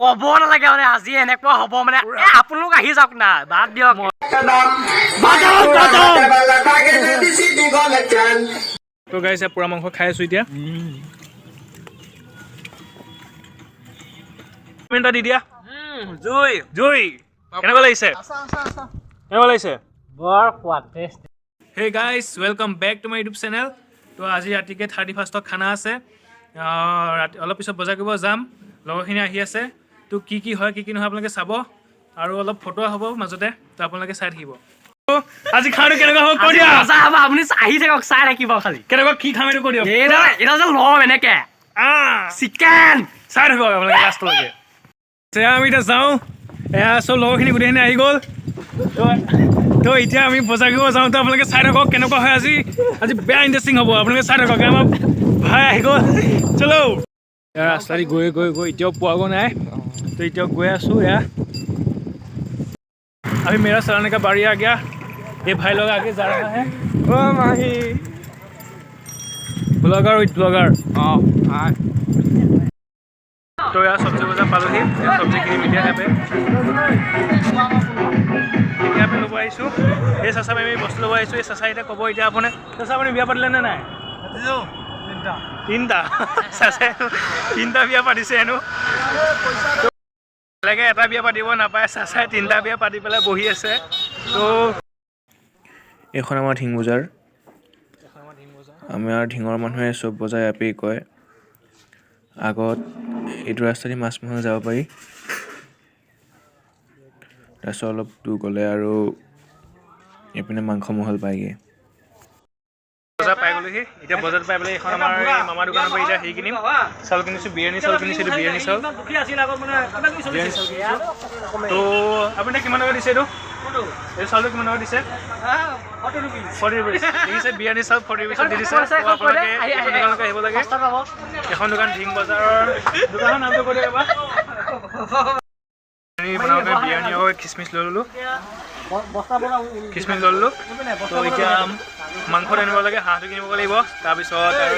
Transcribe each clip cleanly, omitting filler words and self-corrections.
ক'ব নালাগে মানে আজি এনেকুৱা হ'ব মানে আপোনালোক আহি যাওক না বাদ দিয়ক তো গাইছে পুৰা মাংস খাই আছো এতিয়া মিনিট দি দিয়া জুই জুই কেনেকুৱা লাগিছে কেনেকুৱা লাগিছে বৰ সোৱাদ test Hey guys, welcome back to my YouTube channel. তো আজি ৰাতিকে 31st খানা আছে অলপ পিছত বজাৰ কৰিব যাম লগৰখিনি আহি আছে তো কি হয় কি নহয় আপোনালোকে চাব আৰু অলপ ফটো হ'ব মাজতে তো আপোনালোকে চাই থাকিব আজি খানাটো কেনেকুৱা হ'ব কৈ দিয়া মজা হ'ব আপুনি আহি থাকক চাই থাকিব খালি কেনেকুৱা কি খাম এইটো কৈ দিয়ক এটা যে ল'ম এনেকে চিকেন চাই থাকিব আপোনালোকে লাষ্টলৈকে আমি এতিয়া যাওঁ এয়া চব লগৰখিনি গোটেইখিনি আহি গ'ল তো এতিয়া আমি বজাৰ কৰিব যাওঁ তো আপোনালোকে চাই থাকক কেনেকুৱা হয় আজি বেয়া ইণ্টাৰেষ্টিং হ'ব আপোনালোকে চাই থাকক আমাৰ ভাই আহি গ'ল চলো ৰাস্তা দি গৈ এতিয়াও পোৱাগৈ নাই তো এতিয়াও গৈ আছোঁ এয়া अभी मेरा चलाने का बारी आ गया ये भाई लोग आगे जा रहा है ओ माही ब्लॉगर विथ ब्लॉगर तो यार सब्जी बजार पालोহি सब्जीখিনি মিডিয়া এপে এতিয়া আমি ল'ব আহিছোঁ এই চাচা আমি বস্তু ল'ব আহিছোঁ এই চাচা এতিয়া ক'ব এতিয়া আপুনি চাচা আপুনি বিয়া পাতিলে নে নাই তিনিটা চাচাই তিনিটা বিয়া পাতিছে হেনো লাগে এটা বিয়া পাতিব নাপায় চাচাই তিনিটা বিয়া পাতি পেলাই বহি আছে তো এখন আমাৰ ঢিং বজাৰ আমাৰ ঢিঙৰ মানুহে চব বজাৰ ইয়াতেই কয় আগত এইটো ৰাস্তাদি মাছ মাৰিব যাব পাৰি তাৰপিছত অলপ দূৰ গ'লে আৰু এইপিনে মাংস মহল পায়গৈ বজাৰ পাই গ'লোহি এতিয়া বজাৰত পাই পেলাই এখন আমাৰ মামা দোকানৰ পৰা এতিয়া হেৰি কিনিম চাউল কিনিছোঁ বিৰিয়ানী চাউল কিনিছোঁ এইটো বিৰিয়ানী চাউল বিৰিয়ানী চাউল কিনিছোঁ তো আপুনি কিমান টকা দিছে এইটো চাউলটো কিমান টকা দিছে 40 rupees দেখিছে বিৰিয়ানী চাউল 40 rupees দি দিছে আপোনালোকে এখন দোকানলৈকে আহিব লাগে এখন দোকান ঢিং বজাৰৰ দোকানৰ নামটো কৈ দিয়ক এবাৰ বনাওঁতে বিৰিয়ানী আৰু খিচমিচ লৈ ল'লোঁ খিচমিচ লৈ ল'লোঁ তো এতিয়া মাংস আনিব লাগে হাঁহটো কিনিব লাগিব তাৰপিছত আৰু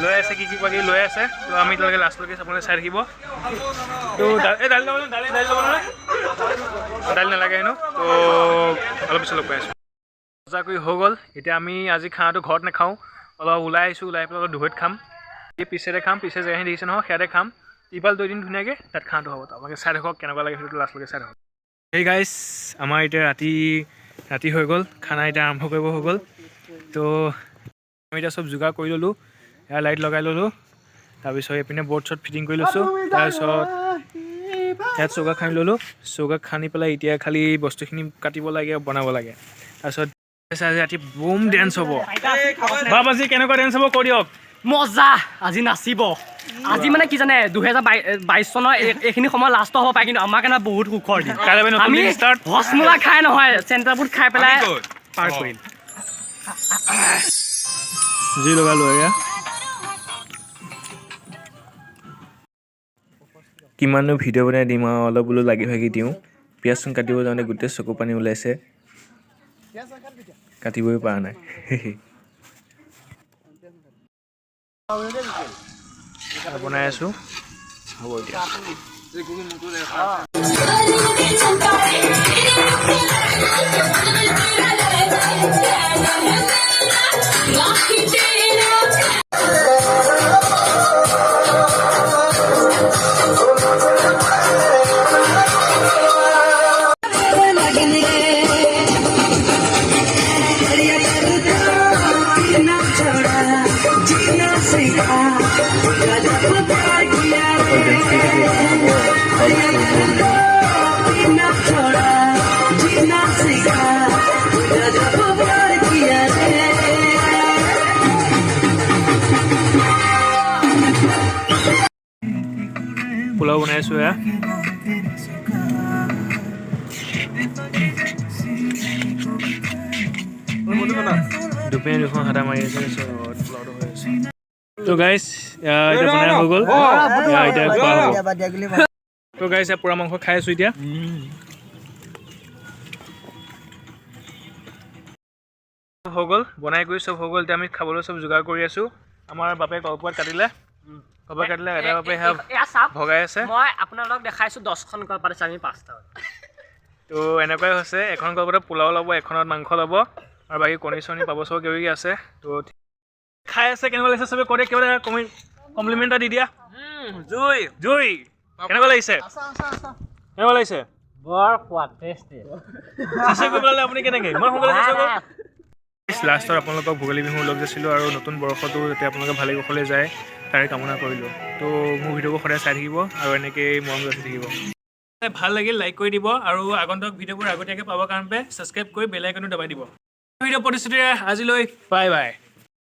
লৈ আছে কি বাকী লৈ আছে তো আমি এতিয়ালৈকে লাষ্টলৈকে আপোনালোকে চাই থাকিব তো এই দালি ল'ব দালি ল'ব নহয় দালি নালাগে হেনো তো অলপ পিছত লগ পাই আছোঁ বজাৰ কৰি হৈ গ'ল এতিয়া আমি আজি খানাটো ঘৰত নাখাওঁ অলপ ওলাই আহিছোঁ ওলাই পেলাই অলপ দুহৈত খাম এই পিছেৰে খাম পিছে জেগাখিনি দেখিছে নহয় সেয়াতে খাম টিপাল 2 দিন ধুনীয়াকৈ তাত খানাটো হ'ব আপোনালোকে চাই থাকক কেনেকুৱা লাগে সেইটো লাষ্টলৈকে চাই থাকক সেই গাইজ আমাৰ এতিয়া ৰাতি হৈ গ'ল খানা এতিয়া আৰম্ভ কৰিব হৈ গ'ল তো আমি এতিয়া চব যোগাৰ কৰি ল'লোঁ এয়া লাইট লগাই ল'লোঁ তাৰপিছত এইপিনে বৰ্ড চৰ্ড ফিটিং কৰি লৈছোঁ তাৰপিছত ইয়াত চৌকা খানি ল'লোঁ চৌকা খানি পেলাই এতিয়া খালি বস্তুখিনি কাটিব লাগে বনাব লাগে তাৰপিছত ৰাতি বুম ডেন্স হ'ব বাবাজি কেনেকুৱা ডেন্স হ'ব কৈ দিয়ক মজা আজি নাচিব আজি মানে কি জানে 2022 চনৰ এইখিনি সময় লাষ্ট হ'ব পাৰে কিন্তু আমাৰ কাৰণে বহুত সুখৰ দিন আমি হসমোলা খাই নহয় চেণ্টাৰ ফুড খাই পেলাই পাৰ কৰিম যি লগালোঁ এয়া কিমাননো ভিডিঅ' বনাই দিম আৰু অলপ বোলো লাগি ভাগি দিওঁ পিঁয়াজ কাটিব যাওঁতে গোটেই চকু পানী ওলাইছে কাটিবই পৰা নাই বনাই আছোঁ হ'ব এতিয়া পোলাও বনাই আছোঁ এয়া দুপৰীয়া দুখন হাতা মাৰি আছে পোলাওটো হৈ আছে তো গাইজ এতিয়া বনাই হৈ গ'ল এতিয়া খোৱা হ'ব তো গাইজ পোৰা মাংস খাই আছোঁ এতিয়া হৈ গ'ল বনাই কৰি চব হৈ গ'ল এতিয়া আমি খাবলৈ চব যোগাৰ কৰি আছোঁ আমাৰ বাপে কলপাত কাটিলে কলপাত কাটিলে এটা কলপাত সেয়া এয়া চাওক ভগাই আছে মই আপোনালোকক দেখাইছোঁ 10খন কলপাত আছে আমি 5টা তো এনেকুৱাই হৈছে এখন কলপাতত পোলাও ল'ব এখনত মাংস ল'ব আৰু বাকী কণী চণী পাব চব কিবা কিবি আছে তো খাই আছে কেনেকুৱা লাগিছে চবে কৈ কিবা কমপ্লিমেণ্ট এটা দি দিয়া জুই জুই কেনেকুৱা লাগিছে কেনেকুৱা লাগিছে বৰ সোৱাদ টেষ্টি চেষ্টা কৰিব ল'লে আপুনি কেনেকৈ মই সোনকালে চেষ্টা কৰোঁ লাষ্টত আপোনালোকক ভোগালী বিহু লগ যাইছিলোঁ আৰু নতুন বৰ্ষটো যাতে আপোনালোকে ভালে কুশলে যায় তাৰে কামনা কৰিলোঁ তো মোৰ ভিডিঅ'বোৰ সদায় চাই থাকিব আৰু এনেকৈয়ে মৰম যাচি থাকিব ভাল লাগিল লাইক কৰি দিব আৰু আগন্তুক ভিডিঅ'বোৰ আগতীয়াকৈ পাবৰ কাৰণে ছাবস্ক্ৰাইব কৰি বেল আইকনটো দবাই দিব ভিডিঅ' প্ৰতিশ্ৰুতিৰে আজিলৈ বাই বাই